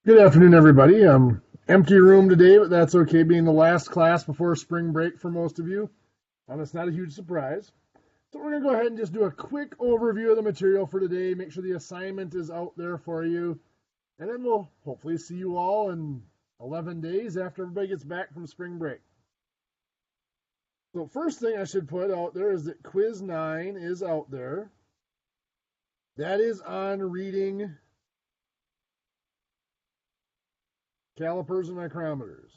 Good afternoon, everybody. Empty room today, but that's okay, being the last class before spring break for most of you. It's not a huge surprise. So we're going to go ahead and just do a quick overview of the material for today, make sure the assignment is out there for you, and then we'll hopefully see you all in 11 days after everybody gets back from spring break. So first thing I should put out there is that Quiz 9 is out there. That is on reading calipers and micrometers.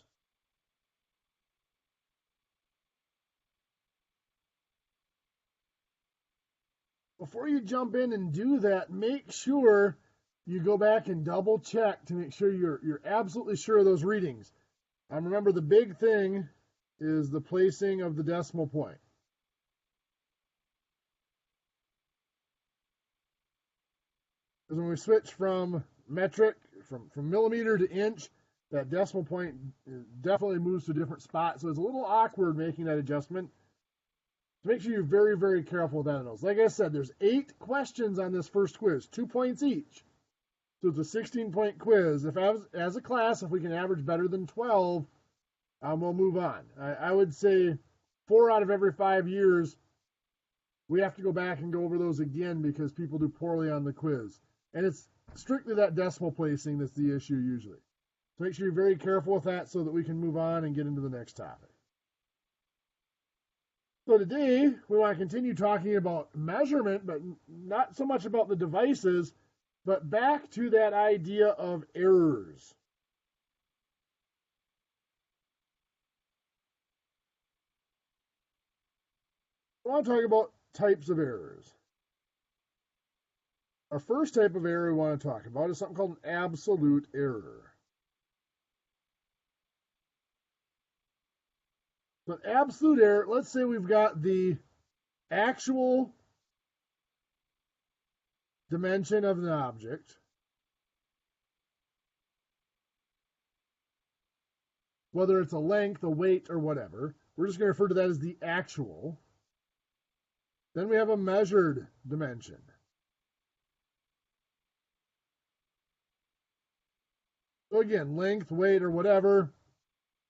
Before you jump in and do that, make sure you go back and double check to make sure you're absolutely sure of those readings. Remember, the big thing is the placing of the decimal point. Because when we switch from metric, from millimeter to inch, that decimal point definitely moves to a different spot. So it's a little awkward making that adjustment. So make sure you're very, very careful with that. Like I said, there's 8 questions on this first quiz, 2 points each. So it's a 16-point quiz. If as a class, if we can average better than 12, we'll move on. I would say 4 out of every 5 years, we have to go back and go over those again because people do poorly on the quiz. And it's strictly that decimal placing that's the issue usually. So make sure you're very careful with that so that we can move on and get into the next topic. So today, we want to continue talking about measurement, but not so much about the devices, but back to that idea of errors. I want to talk about types of errors. Our first type of error we want to talk about is something called an absolute error. So an absolute error, let's say we've got the actual dimension of an object, whether it's a length, a weight, or whatever. We're just going to refer to that as the actual. Then we have a measured dimension. So again, length, weight, or whatever.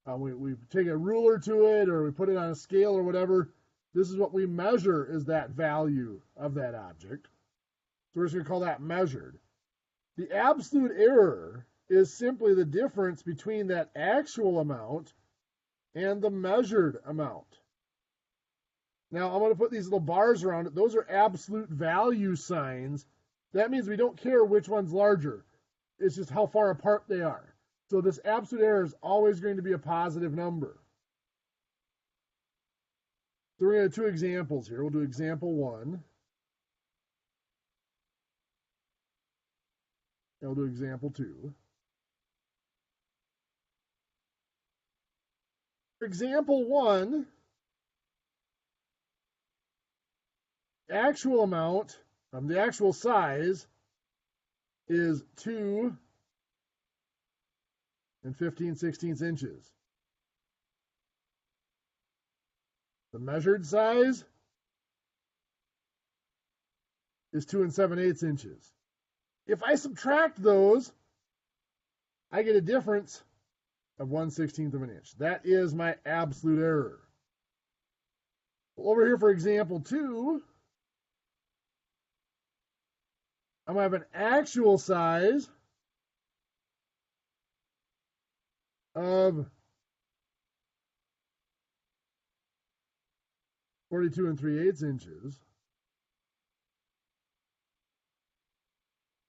We take a ruler to it, or we put it on a scale or whatever. This is what we measure, is that value of that object. So we're just going to call that measured. The absolute error is simply the difference between that actual amount and the measured amount. Now, I'm going to put these little bars around it. Those are absolute value signs. That means we don't care which one's larger. It's just how far apart they are. So this absolute error is always going to be a positive number. So we're going to have 2 examples here. We'll do example 1. And we'll do example 2. For example 1, actual amount, the actual size is 2 and 15/16 inches. The measured size is 2 7/8 inches. If I subtract those, I get a difference of 1/16 of an inch. That is my absolute error. Over here for example 2, I'm going to have an actual size of 42 3/8 inches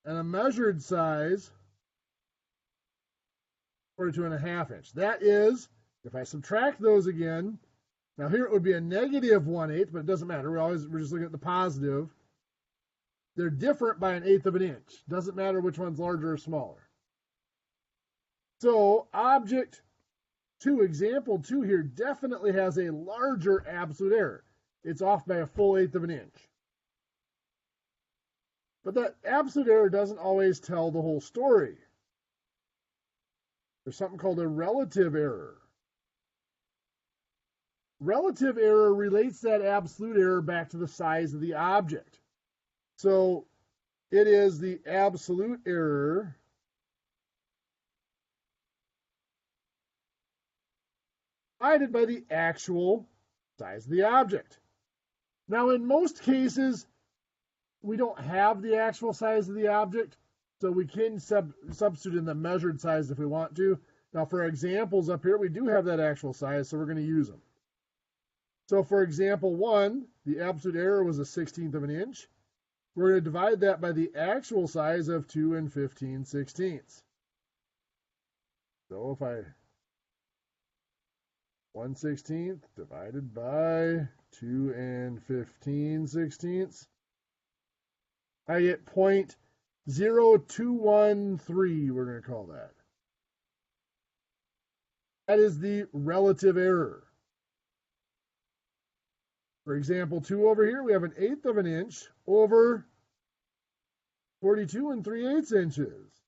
and a measured size 42 1/2 inch. That is, if I subtract those again, now here it would be a negative 1/8, but it doesn't matter. We're just looking at the positive. They're different by 1/8 of an inch. Doesn't matter which one's larger or smaller. So object 2, example 2 here, definitely has a larger absolute error. It's off by a full 1/8 of an inch. But that absolute error doesn't always tell the whole story. There's something called a relative error. Relative error relates that absolute error back to the size of the object. So it is the absolute error divided by the actual size of the object. Now, in most cases, we don't have the actual size of the object, so we can substitute in the measured size if we want to. Now, for examples up here, we do have that actual size, so we're going to use them. So for example 1, the absolute error was a 1/16 of an inch. We're going to divide that by the actual size of 2 15/16. So if I 1/16 divided by 2 15/16, I get 0.0213, we're going to call that. That is the relative error. For example 2 over here, we have 1/8 of an inch over 42 3/8 inches.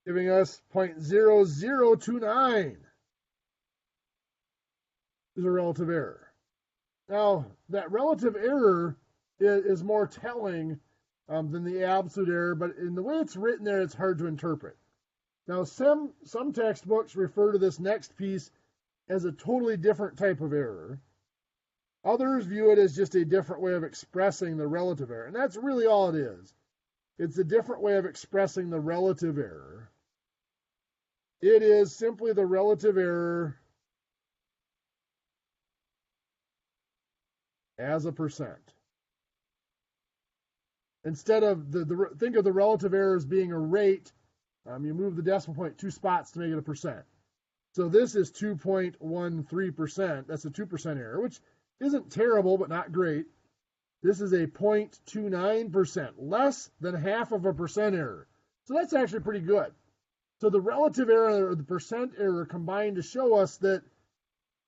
Giving us 0.0029 is a relative error. Now, that relative error is more telling than the absolute error, but in the way it's written there, it's hard to interpret. Now, some textbooks refer to this next piece as a totally different type of error. Others view it as just a different way of expressing the relative error, and that's really all it is. It's a different way of expressing the relative error. It is simply the relative error as a percent. Instead of think of the relative error as being a rate. You move the decimal point 2 spots to make it a percent. So this is 2.13%. That's a 2% error, which isn't terrible, but not great. This is a 0.29%, less than half of a percent error. So that's actually pretty good. So the relative error or the percent error combine to show us that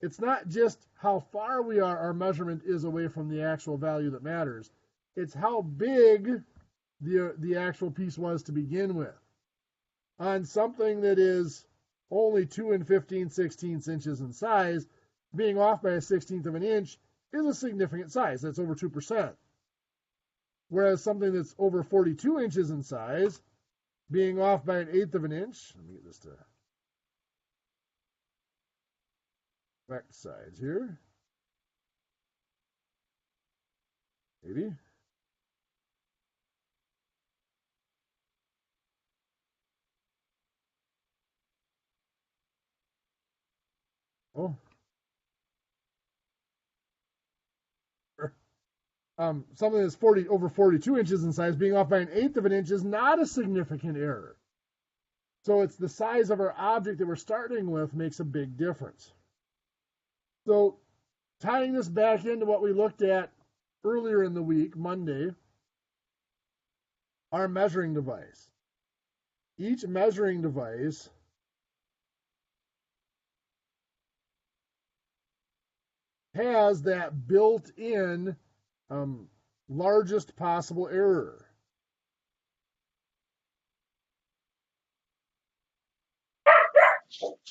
it's not just how far our measurement is away from the actual value that matters. It's how big the actual piece was to begin with. On something that is only 2 15/16 inches in size, being off by a 1/16 of an inch is a significant size. That's over 2%. Whereas something that's over 42 inches in size, being off by 1/8 of an inch, let me get this to correct sides here. Maybe. Oh. Something that's over 42 inches in size, being off by 1/8 of an inch is not a significant error. So it's the size of our object that we're starting with makes a big difference. So tying this back into what we looked at earlier in the week, Monday, our measuring device. Each measuring device has that built-in largest possible error.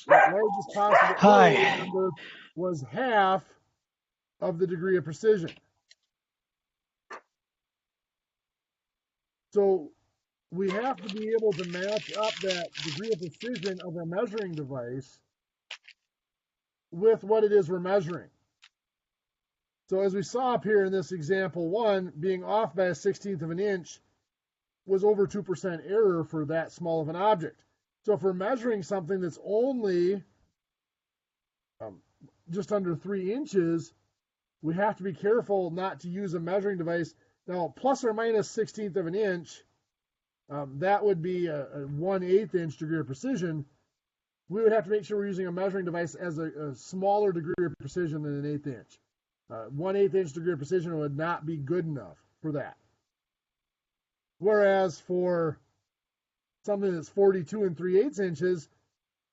That largest possible error was half of the degree of precision. So we have to be able to match up that degree of precision of our measuring device with what it is we're measuring. So as we saw up here in this example 1, being off by a 1/16 of an inch was over 2% error for that small of an object. So if we're measuring something that's only just under 3 inches, we have to be careful not to use a measuring device. Now, plus or minus 1/16 of an inch, that would be a 1/8 inch degree of precision. We would have to make sure we're using a measuring device as a smaller degree of precision than an 1/8 inch. 1/8 inch degree of precision would not be good enough for that. Whereas for something that's 42 3/8 inches,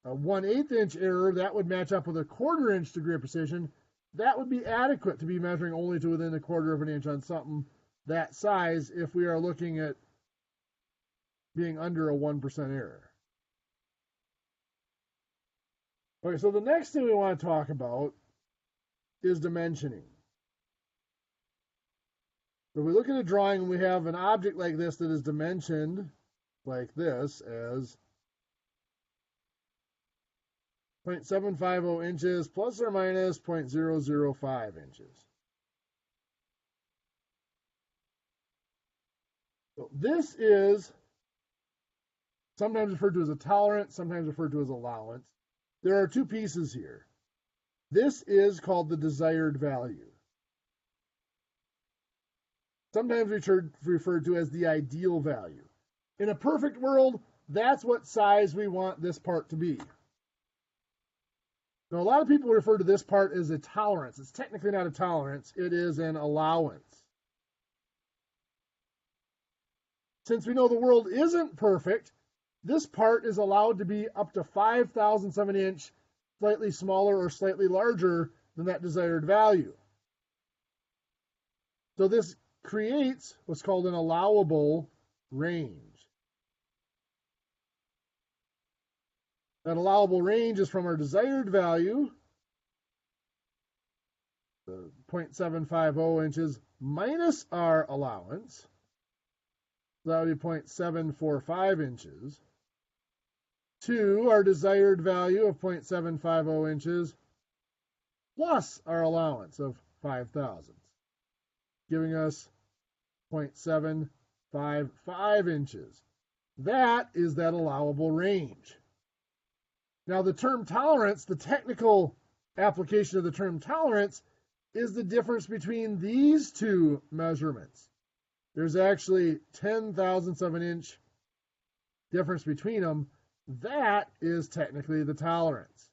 a 1/8 inch error, that would match up with a 1/4 inch degree of precision. That would be adequate to be measuring only to within 1/4 of an inch on something that size if we are looking at being under a 1% error. Okay, so the next thing we want to talk about is dimensioning. So if we look at a drawing and we have an object like this that is dimensioned, like this as 0.750 inches plus or minus 0.005 inches. So this is sometimes referred to as a tolerance, sometimes referred to as allowance. There are two pieces here. This is called the desired value. Sometimes referred to as the ideal value. In a perfect world, that's what size we want this part to be. Now, a lot of people refer to this part as a tolerance. It's technically not a tolerance. It is an allowance. Since we know the world isn't perfect, this part is allowed to be up to 5,000 of an inch, slightly smaller or slightly larger than that desired value. So this creates what's called an allowable range. That allowable range is from our desired value, the 0.750 inches, minus our allowance. So that would be 0.745 inches, to our desired value of 0.750 inches, plus our allowance of 5 thousandths, giving us 0.755 inches. That is that allowable range. Now, the term tolerance, the technical application of the term tolerance, is the difference between these two measurements. There's actually 10 thousandths of an inch difference between them. That is technically the tolerance.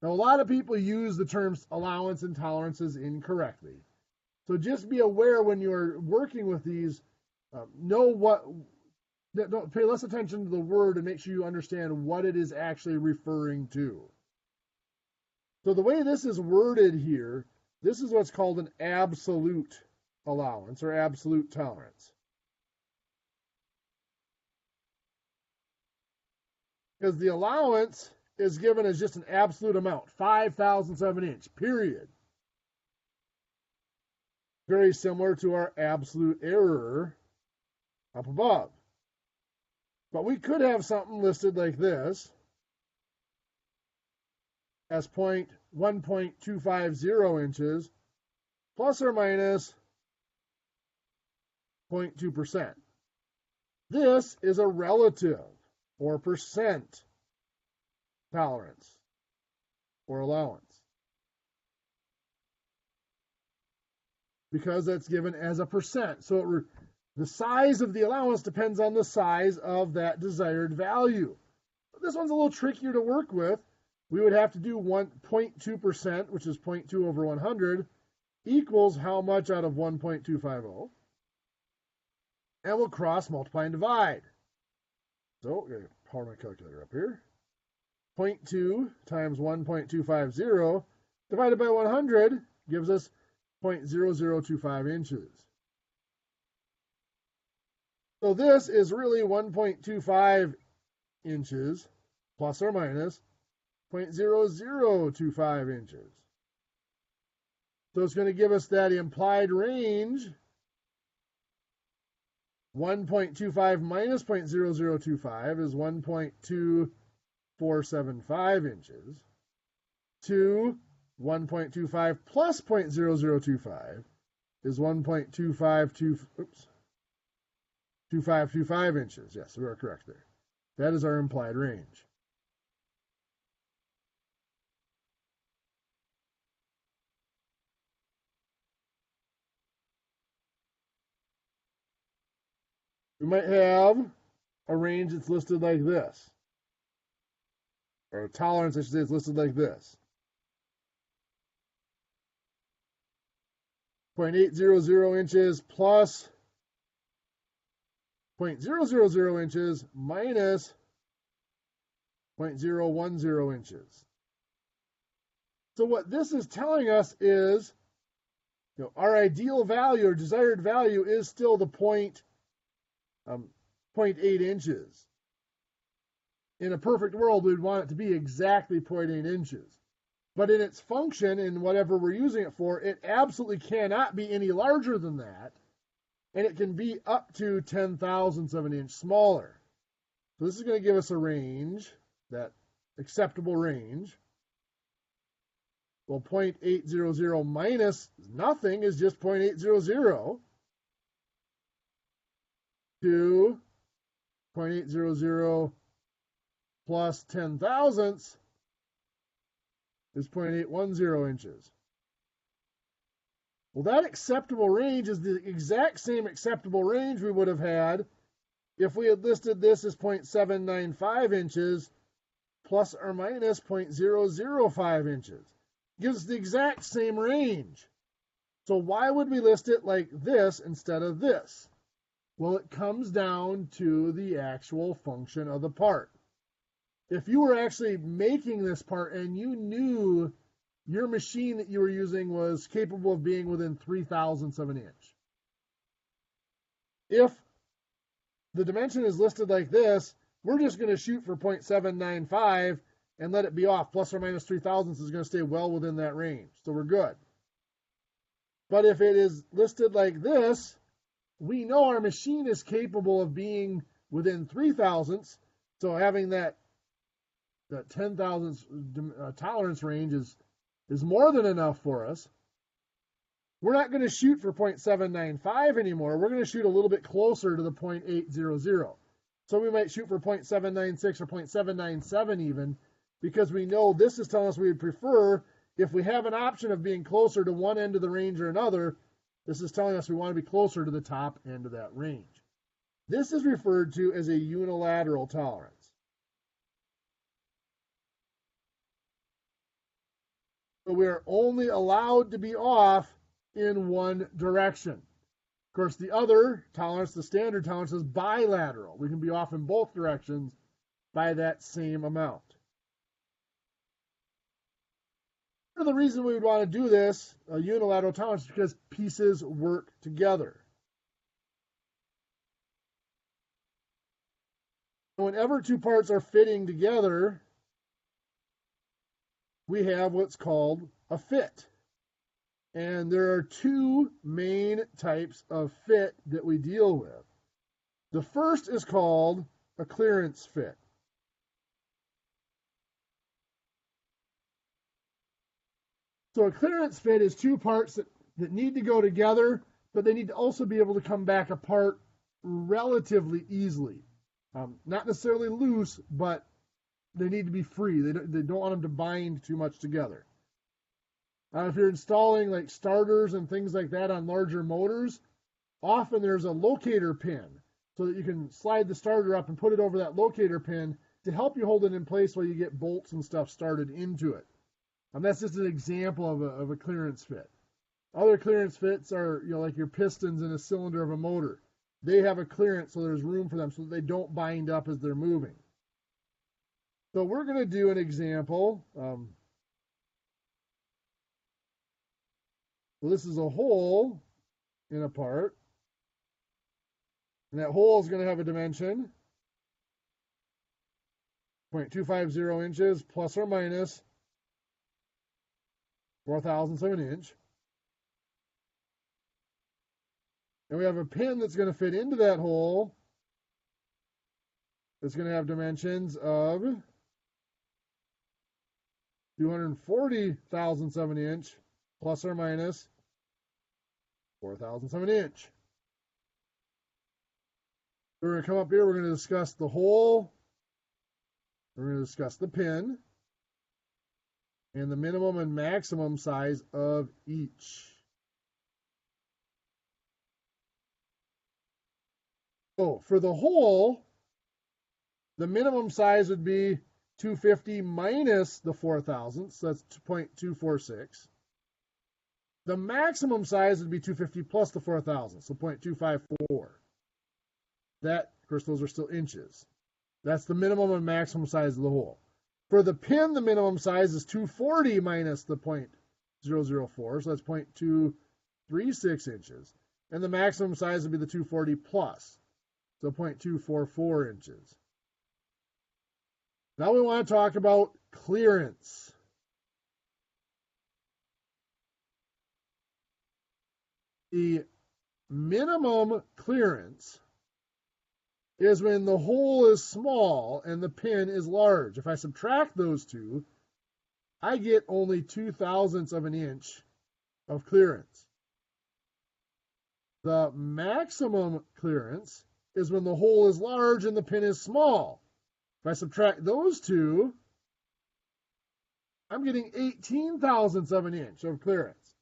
Now, a lot of people use the terms allowance and tolerances incorrectly. So just be aware when you're working with these, don't pay less attention to the word and make sure you understand what it is actually referring to. So the way this is worded here, this is what's called an absolute allowance or absolute tolerance. Because the allowance is given as just an absolute amount, 5 thousandths of an inch, period. Very similar to our absolute error up above. But we could have something listed like this as 1.250 inches plus or minus 0.2%. This is a relative or percent tolerance or allowance, because that's given as a percent. So the size of the allowance depends on the size of that desired value. This one's a little trickier to work with. We would have to do 1.2%, which is 0.2 over 100, equals how much out of 1.250? And we'll cross, multiply, and divide. So I'm going to power my calculator up here. 0.2 times 1.250 divided by 100 gives us 0.0025 inches. So this is really 1.25 inches plus or minus 0.0025 inches. So it's going to give us that implied range, 1.25 minus 0.0025 is 1.2475 inches, to 1.25 plus 0.0025 is 2525 inches. Yes, we are correct there. That is our implied range. We might have a range that's listed like this. Or a tolerance, I should say, is listed like this. 0.800 inches plus 0.000 inches minus 0.010 inches. So what this is telling us is, our ideal value or desired value is still the 0.8 inches. In a perfect world, we'd want it to be exactly 0.8 inches. But in its function, in whatever we're using it for, it absolutely cannot be any larger than that. and it can be up to 10,000ths of an inch smaller. So this is going to give us a range, that acceptable range. Well, 0.800 minus nothing is just 0.800 to 0.800 plus 10,000ths is 0.810 inches. Well, that acceptable range is the exact same acceptable range we would have had if we had listed this as 0.795 inches plus or minus 0.005 inches. Gives us the exact same range. So why would we list it like this instead of this? Well, it comes down to the actual function of the part. If you were actually making this part and you knew your machine that you were using was capable of being within 0.003 of an inch. If the dimension is listed like this, we're just going to shoot for 0.795 and let it be off. Plus or minus 0.003 is going to stay well within that range. So we're good. But if it is listed like this, we know our machine is capable of being within 0.003. So having that 10,000 tolerance range is more than enough for us. We're not going to shoot for 0.795 anymore. We're going to shoot a little bit closer to the 0.800. So we might shoot for 0.796 or 0.797 even, because we know this is telling us we would prefer, if we have an option of being closer to one end of the range or another, this is telling us we want to be closer to the top end of that range. This is referred to as a unilateral tolerance. So we're only allowed to be off in one direction. Of course, the other tolerance, the standard tolerance, is bilateral. We can be off in both directions by that same amount. The reason we would want to do this, a unilateral tolerance, is because pieces work together. Whenever two parts are fitting together, we have what's called a fit. And there are two main types of fit that we deal with. The first is called a clearance fit. So a clearance fit is two parts that need to go together, but they need to also be able to come back apart relatively easily. Not necessarily loose, but they need to be free. They don't want them to bind too much together. If you're installing like starters and things like that on larger motors, often there's a locator pin so that you can slide the starter up and put it over that locator pin to help you hold it in place while you get bolts and stuff started into it. That's just an example of a clearance fit. Other clearance fits are, like your pistons in a cylinder of a motor. They have a clearance so there's room for them so that they don't bind up as they're moving. So we're going to do an example. So this is a hole in a part. And that hole is going to have a dimension 0.250 inches plus or minus 0.004 of an inch. And we have a pin that's going to fit into that hole. It's going to have dimensions of 240 thousandths of an inch plus or minus 4 thousandths of an inch. We're going to come up here. We're going to discuss the hole. We're going to discuss the pin and the minimum and maximum size of each. So for the hole, the minimum size would be 250 minus the 4 thousandths. That's 0.246. The maximum size would be 250 plus the 4 thousandths, so 0.254. That, of course, those are still inches. That's the minimum and maximum size of the hole. For the pin, the minimum size is 240 minus the 0.004, so that's 0.236 inches. And the maximum size would be the 240 plus, so 0.244 inches. Now we want to talk about clearance. The minimum clearance is when the hole is small and the pin is large. If I subtract those two, I get only 0.02 of an inch of clearance. The maximum clearance is when the hole is large and the pin is small. If I subtract those two, I'm getting 0.18 of an inch of clearance.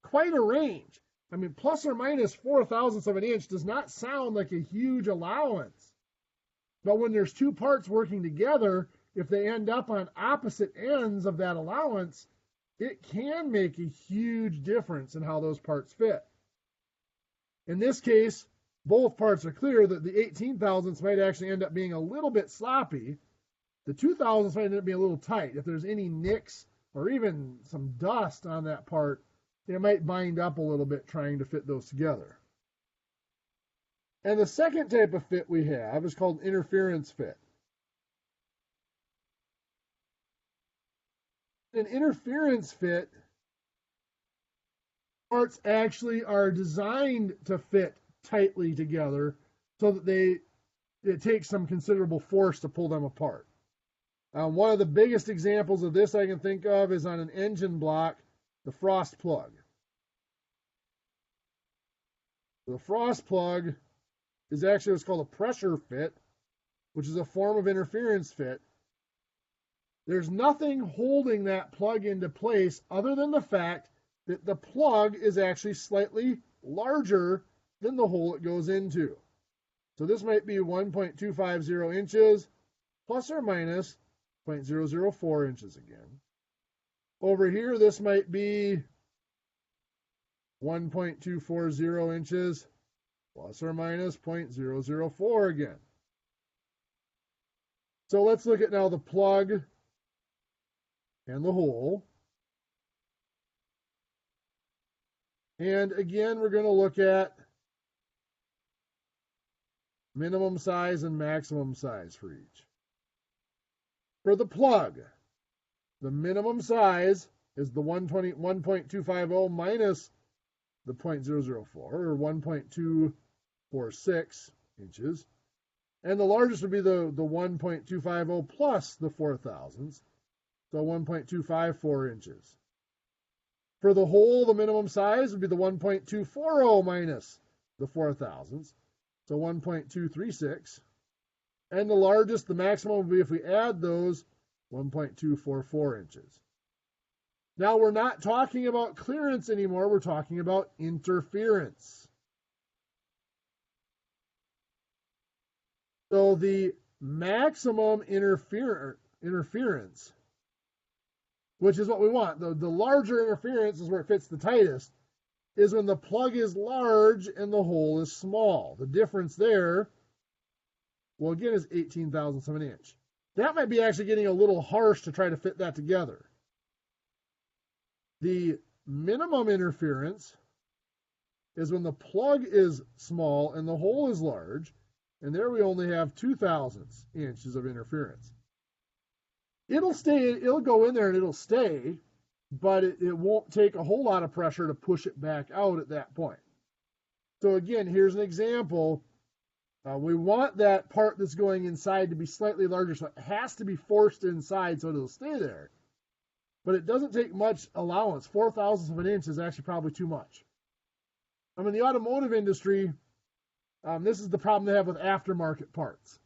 Quite a range. I mean, plus or minus 0.04 of an inch does not sound like a huge allowance. But when there's two parts working together, if they end up on opposite ends of that allowance, it can make a huge difference in how those parts fit. In this case, both parts are clear that the 0.18 might actually end up being a little bit sloppy. The 0.02 might end up being a little tight. If there's any nicks or even some dust on that part, it might bind up a little bit trying to fit those together. And the second type of fit we have is called interference fit. An interference fit, parts actually are designed to fit tightly together so that it takes some considerable force to pull them apart. One of the biggest examples of this I can think of is on an engine block, the frost plug. The frost plug is actually what's called a pressure fit, which is a form of interference fit. There's nothing holding that plug into place other than the fact that the plug is actually slightly larger than the hole it goes into. So this might be 1.250 inches plus or minus 0.004 inches again. Over here, this might be 1.240 inches plus or minus 0.004 again. So let's look at now the plug and the hole. And again, we're going to look at minimum size and maximum size for each. For the plug, the minimum size is the 1.250 minus the 0.004, or 1.246 inches. And the largest would be the 1.250 plus the 0.04, so 1.254 inches. For the hole, the minimum size would be the 1.240 minus the 0.04, so 1.236. And the largest, the maximum, would be, if we add those, 1.244 inches. Now, we're not talking about clearance anymore. We're talking about interference. So the maximum interference, which is what we want, the larger interference is where it fits the tightest, is when the plug is large and the hole is small. The difference there, well, again, is 0.18 of an inch. That might be actually getting a little harsh to try to fit that together. The minimum interference is when the plug is small and the hole is large, and there we only have 0.02 inches of interference. It'll go in there and it'll stay, but it won't take a whole lot of pressure to push it back out at that point. So again, here's an example. We want that part that's going inside to be slightly larger, so it has to be forced inside so it'll stay there. But it doesn't take much allowance. 0.04 of an inch is actually probably too much. I mean, the automotive industry, this is the problem they have with aftermarket parts.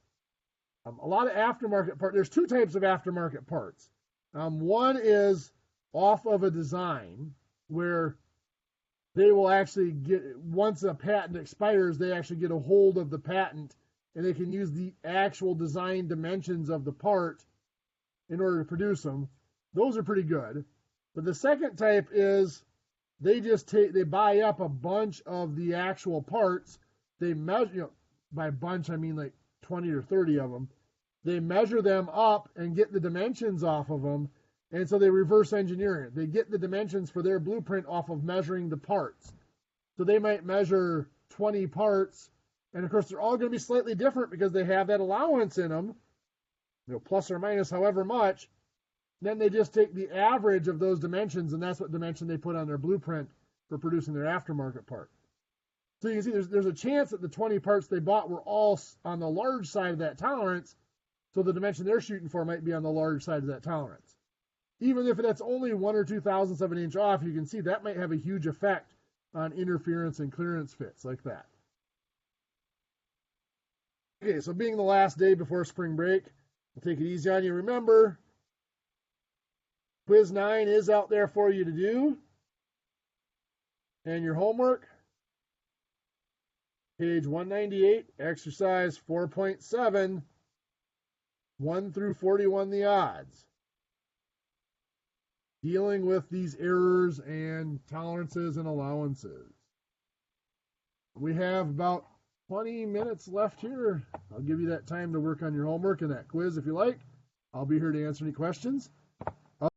A lot of aftermarket parts, there's two types of aftermarket parts. One is off of a design where they will actually get, once a patent expires, they actually get a hold of the patent and they can use the actual design dimensions of the part in order to produce them. Those are pretty good. But the second type is they buy up a bunch of the actual parts. They measure, by bunch I mean like 20 or 30 of them. They measure them up and get the dimensions off of them. And so they reverse engineer it. They get the dimensions for their blueprint off of measuring the parts. So they might measure 20 parts. And of course, they're all going to be slightly different because they have that allowance in them, plus or minus however much. Then they just take the average of those dimensions, and that's what dimension they put on their blueprint for producing their aftermarket part. So you can see there's a chance that the 20 parts they bought were all on the large side of that tolerance, so the dimension they're shooting for might be on the large side of that tolerance. Even if that's only 1 or 2 thousandths of an inch off, you can see that might have a huge effect on interference and clearance fits like that. Okay, so being the last day before spring break, I'll take it easy on you. Remember, quiz 9 is out there for you to do. And your homework, page 198, exercise 4.7, 1 through 41, the odds. Dealing with these errors and tolerances and allowances. We have about 20 minutes left here. I'll give you that time to work on your homework and that quiz if you like. I'll be here to answer any questions.